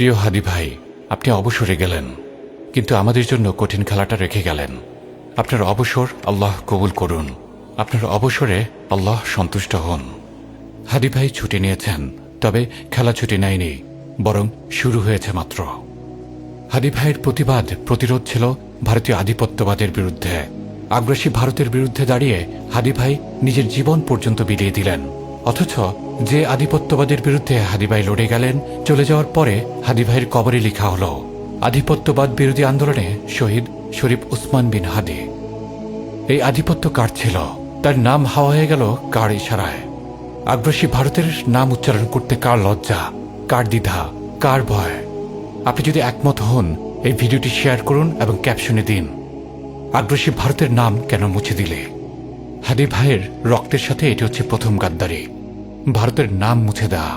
প্রিয় হাদি ভাই, আপনি অবসরে গেলেন, কিন্তু আমাদের জন্য কঠিন খেলাটা রেখে গেলেন। আপনার অবসর আল্লাহ কবুল করুন, আপনার অবসরে আল্লাহ সন্তুষ্ট হন। হাদি ভাই ছুটি নিয়েছেন, তবে খেলা ছুটি নেয়নি, বরং শুরু হয়েছে মাত্র। হাদি ভাইয়ের প্রতিবাদ প্রতিরোধ ছিল ভারতীয় আধিপত্যবাদের বিরুদ্ধে। আগ্রাসী ভারতের বিরুদ্ধে দাঁড়িয়ে হাদি ভাই নিজের জীবন পর্যন্ত বিলিয়ে দিলেন। অথচ যে আধিপত্যবাদের বিরুদ্ধে হাদি ভাই লড়ে গেলেন, চলে যাওয়ার পরে হাদি ভাইয়ের কবরে লেখা হল আধিপত্যবাদ বিরোধী আন্দোলনে শহীদ শরীফ উসমান বিন হাদি। এই আধিপত্য কার ছিল? তার নাম হাওয়া হয়ে গেল কার ইশারায়? আগ্রাসী ভারতের নাম উচ্চারণ করতে কার লজ্জা, কার দ্বিধা, কার ভয়? আপনি যদি একমত হন, এই ভিডিওটি শেয়ার করুন এবং ক্যাপশনে দিন, আগ্রাসী ভারতের নাম কেন মুছে দিলে? হাদি ভাইয়ের রক্তের সাথে এটি হচ্ছে প্রথম গাদ্দারি, ভারতের নাম মুছে দেওয়া।